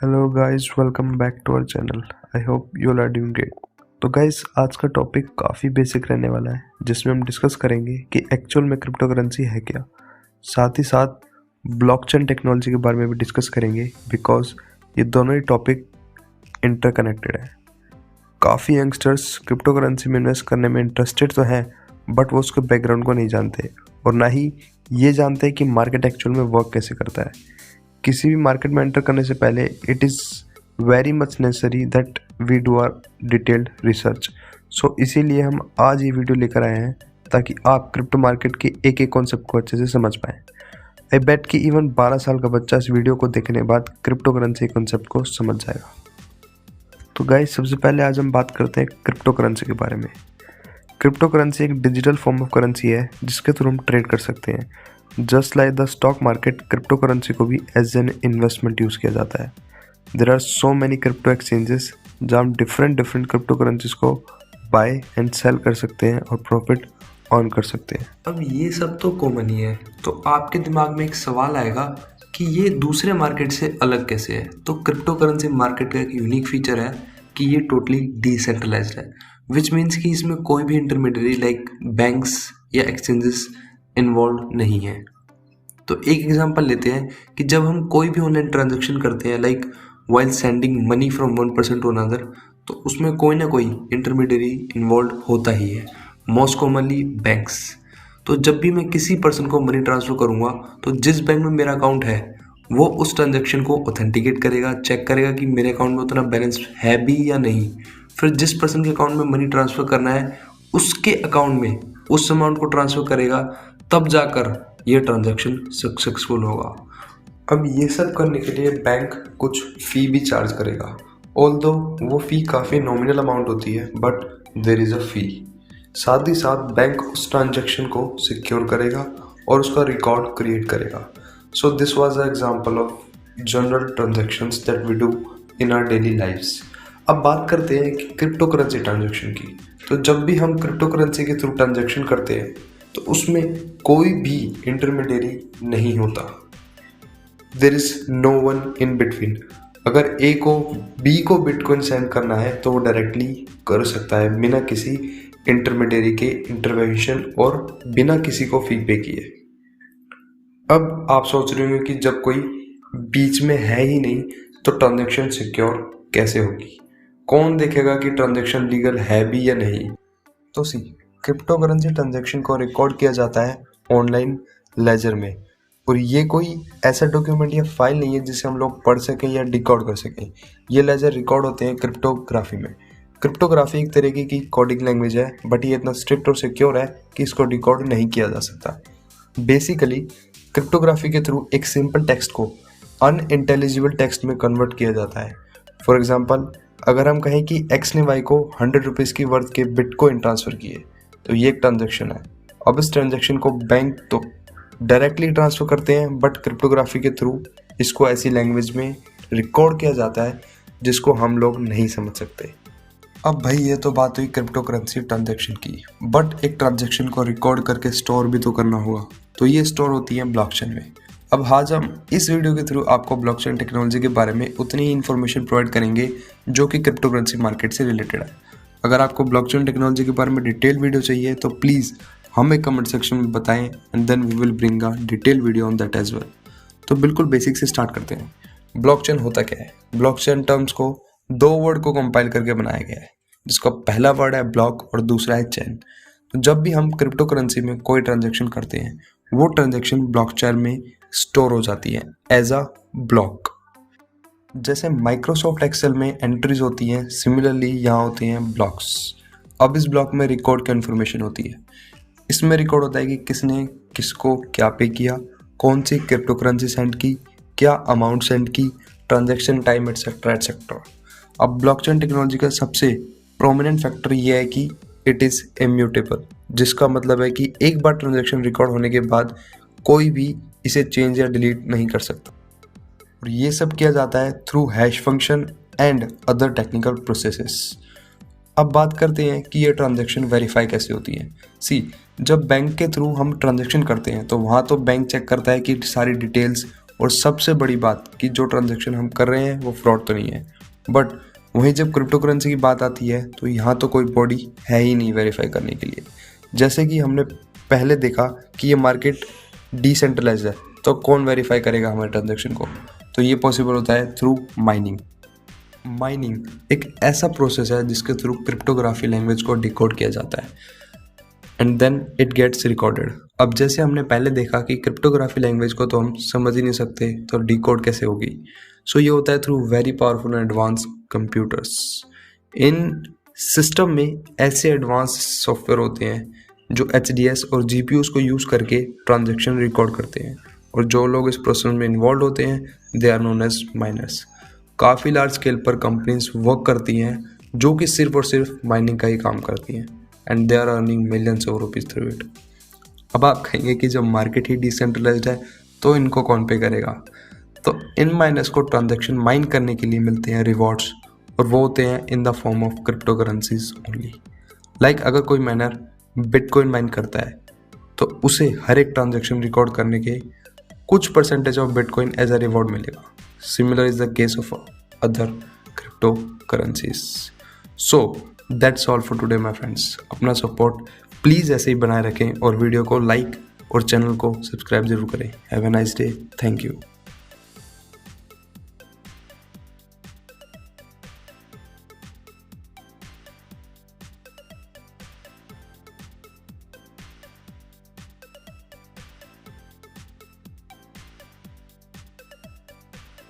Hello guys, welcome back to our channel. I hope you all are doing great. तो guys, आज का topic काफ़ी basic रहने वाला है, जिसमें हम डिस्कस करेंगे कि एक्चुअल में क्रिप्टो करेंसी है क्या। साथ ही साथ ब्लॉकचेन टेक्नोलॉजी के बारे में भी डिस्कस करेंगे, बिकॉज ये दोनों ही टॉपिक इंटरकनेक्टेड है। काफ़ी यंगस्टर्स क्रिप्टो करेंसी में इन्वेस्ट करने में इंटरेस्टेड तो हैं, बट वो उसके बैकग्राउंड को नहीं जानते और ना ही ये जानते हैं कि मार्केट एक्चुअल में वर्क कैसे करता है। किसी भी मार्केट में एंटर करने से पहले it is very much necessary that we do our detailed research. So इसीलिए हम आज ये वीडियो लेकर आए हैं ताकि आप क्रिप्टो मार्केट के एक एक कॉन्सेप्ट को अच्छे से समझ पाएँ। आई बेट कि इवन 12 साल का बच्चा इस वीडियो को देखने के बाद क्रिप्टो करेंसी कॉन्सेप्ट को समझ जाएगा। तो गाइस, सबसे पहले आज हम बात करते हैं क्रिप्टो करेंसी के बारे में। क्रिप्टो करेंसी एक डिजिटल फॉर्म ऑफ करेंसी है जिसके थ्रू हम ट्रेड कर सकते हैं। Just like the stock market, crypto currency को भी एज एन इन्वेस्टमेंट यूज़ किया जाता है। There are so many crypto exchanges जहाँ हम डिफरेंट क्रिप्टो करेंसीज को बाय एंड सेल कर सकते हैं और प्रॉफिट अर्न कर सकते हैं। अब ये सब तो कॉमन ही है, तो आपके दिमाग में एक सवाल आएगा कि ये दूसरे मार्केट से अलग कैसे है। तो क्रिप्टो करेंसी मार्केट का एक यूनिक फीचर है कि ये टोटली डिसेंट्रलाइज्ड है, विच मीन्स कि इसमें कोई भी इंटरमीडियरी लाइक बैंक्स या एक्सचेंजेस इन्वॉल्व नहीं है। तो एक एग्जांपल लेते हैं कि जब हम कोई भी ऑनलाइन ट्रांजैक्शन करते हैं like while sending money from one person to another, तो उसमें कोई ना कोई इंटरमीडियरी इन्वॉल्व होता ही है, मोस्ट कॉमनली बैंक्स। तो जब भी मैं किसी पर्सन को मनी ट्रांसफ़र करूँगा तो जिस बैंक में मेरा अकाउंट है वो उस ट्रांजैक्शन को ऑथेंटिकेट करेगा, चेक करेगा कि मेरे अकाउंट में उतना बैलेंस है भी या नहीं। फिर जिस पर्सन के अकाउंट में मनी ट्रांसफ़र करना है उसके अकाउंट में उस अमाउंट को ट्रांसफ़र करेगा, तब जाकर ये ट्रांजैक्शन सक्सेसफुल होगा। अब ये सब करने के लिए बैंक कुछ फ़ी भी चार्ज करेगा, ऑल्दो वो फ़ी काफ़ी नॉमिनल अमाउंट होती है, बट देर इज़ अ फ़ी। साथ ही साथ बैंक उस ट्रांजैक्शन को सिक्योर करेगा और उसका रिकॉर्ड क्रिएट करेगा। So this was a example of general transactions that we do in our daily lives. अब बात करते हैं कि क्रिप्टो करेंसी ट्रांजैक्शन की। तो जब भी हम क्रिप्टो करेंसी के थ्रू ट्रांजैक्शन करते हैं तो उसमें कोई भी इंटरमीडियरी नहीं होता। There is no one in between. अगर ए को बी को बिटकॉइन सेंड करना है तो वो डायरेक्टली कर सकता है बिना किसी इंटरमीडियरी के इंटरवेंशन और बिना किसी को फी पे किए। अब आप सोच रहे होंगे कि जब कोई बीच में है ही नहीं तो ट्रांजैक्शन सिक्योर कैसे होगी, कौन देखेगा कि ट्रांजैक्शन लीगल है भी या नहीं। तो सी, क्रिप्टो करेंसी ट्रांजैक्शन को रिकॉर्ड किया जाता है ऑनलाइन लेजर में, और ये कोई ऐसा डॉक्यूमेंट या फाइल नहीं है जिसे हम लोग पढ़ सकें या डिकोड कर सकें। ये लेजर रिकॉर्ड होते हैं क्रिप्टोग्राफी में। क्रिप्टोग्राफी एक तरीके की कोडिंग लैंग्वेज है, बट ये इतना स्ट्रिक्ट और सिक्योर है कि इसको डिकोड नहीं किया जा सकता। बेसिकली क्रिप्टोग्राफी के थ्रू एक सिंपल टेक्स्ट को अनइंटेलिजिबल टेक्स्ट में कन्वर्ट किया जाता है। फॉर एग्जाम्पल, अगर हम कहें कि एक्स ने वाई को 100 रुपीज़ की वर्थ के बिटकॉइन ट्रांसफ़र किए, तो ये एक ट्रांजैक्शन है। अब इस ट्रांजैक्शन को बैंक तो डायरेक्टली ट्रांसफ़र करते हैं, बट क्रिप्टोग्राफी के थ्रू इसको ऐसी लैंग्वेज में रिकॉर्ड किया जाता है जिसको हम लोग नहीं समझ सकते। अब भाई, ये तो बात हुई क्रिप्टो करेंसी ट्रांजैक्शन की, बट एक ट्रांजैक्शन को रिकॉर्ड करके स्टोर भी तो करना होगा, तो ये स्टोर होती है ब्लॉकचेन में। अब आज हम इस वीडियो के थ्रू आपको ब्लॉकचेन टेक्नोलॉजी के बारे में उतनी ही इन्फॉर्मेशन प्रोवाइड करेंगे जो कि क्रिप्टो करेंसी मार्केट से रिलेटेड है। अगर आपको ब्लॉकचेन टेक्नोलॉजी के बारे में डिटेल वीडियो चाहिए तो प्लीज़ हमें कमेंट सेक्शन में बताएं, and then we will bring a detail video on that as well. तो बिल्कुल बेसिक से स्टार्ट करते हैं। ब्लॉकचेन होता क्या है? ब्लॉकचेन टर्म्स को दो वर्ड को कंपाइल करके बनाया गया है, जिसका पहला वर्ड है ब्लॉक और दूसरा है चेन। तो जब भी हम क्रिप्टो करेंसी में कोई ट्रांजैक्शन करते हैं वो ट्रांजैक्शन ब्लॉकचेन में स्टोर हो जाती है एज अ ब्लॉक। जैसे माइक्रोसॉफ्ट एक्सेल में एंट्रीज होती हैं, सिमिलरली यहाँ होती हैं ब्लॉक्स। अब इस ब्लॉक में रिकॉर्ड की इन्फॉर्मेशन होती है। इसमें रिकॉर्ड होता है कि किसने किसको क्या पे किया, कौन सी क्रिप्टो करेंसी सेंड की, क्या अमाउंट सेंड की, ट्रांजैक्शन टाइम एटसेट्रा एटसेट्रा। अब ब्लॉकचेन टेक्नोलॉजी का सबसे प्रोमिनेंट फैक्टर ये है कि इट इज़ इम्यूटेबल, जिसका मतलब है कि एक बार ट्रांजैक्शन रिकॉर्ड होने के बाद कोई भी इसे चेंज या डिलीट नहीं कर सकता। और ये सब किया जाता है through hash function and other technical processes. अब बात करते हैं कि ये ट्रांजैक्शन वेरीफाई कैसे होती है। सी, जब बैंक के थ्रू हम ट्रांजैक्शन करते हैं तो वहाँ तो बैंक चेक करता है कि सारी डिटेल्स और सबसे बड़ी बात कि जो ट्रांजैक्शन हम कर रहे हैं वो फ्रॉड तो नहीं है। बट वहीं जब क्रिप्टो करेंसी की बात आती है तो यहाँ तो कोई बॉडी है ही नहीं वेरीफाई करने के लिए। जैसे कि हमने पहले देखा कि ये मार्केट डिसेंट्रलाइज्ड है, तो कौन वेरीफाई करेगा हमारे ट्रांजैक्शन को? तो ये पॉसिबल होता है थ्रू माइनिंग। माइनिंग एक ऐसा प्रोसेस है जिसके थ्रू क्रिप्टोग्राफी लैंग्वेज को डिकोड किया जाता है and then it gets recorded. अब जैसे हमने पहले देखा कि क्रिप्टोग्राफी लैंग्वेज को तो हम समझ ही नहीं सकते, तो डिकोड कैसे होगी? सो ये होता है through very powerful and advance computers. In system में ऐसे एडवांस सॉफ्टवेयर होते हैं जो HDS और GPUs को यूज़ करके ट्रांजैक्शन रिकॉर्ड करते हैं, और जो लोग इस प्रोसेस में इन्वॉल्व होते हैं they are known as miners. काफ़ी लार्ज स्केल पर कंपनीज वर्क करती हैं जो कि सिर्फ और सिर्फ माइनिंग का ही काम करती हैं and they are earning millions of rupees through it. अब आप कहेंगे कि जब मार्केट ही डिसेंट्रलाइज्ड है तो इनको कौन पे करेगा? तो इन माइनर्स को ट्रांजैक्शन माइन करने के लिए मिलते हैं रिवॉर्ड्स, और वो होते हैं in the form of crypto currencies only. Like अगर कोई माइनर बिटकॉइन माइन करता है तो उसे हर एक ट्रांजैक्शन रिकॉर्ड करने के कुछ percentage of bitcoin as a reward मिलेगा। Similar is the case of other crypto currencies. So that's all for today my friends. अपना सपोर्ट प्लीज़ ऐसे ही बनाए रखें और वीडियो को लाइक और चैनल को सब्सक्राइब जरूर करें। Have a nice day. Thank you.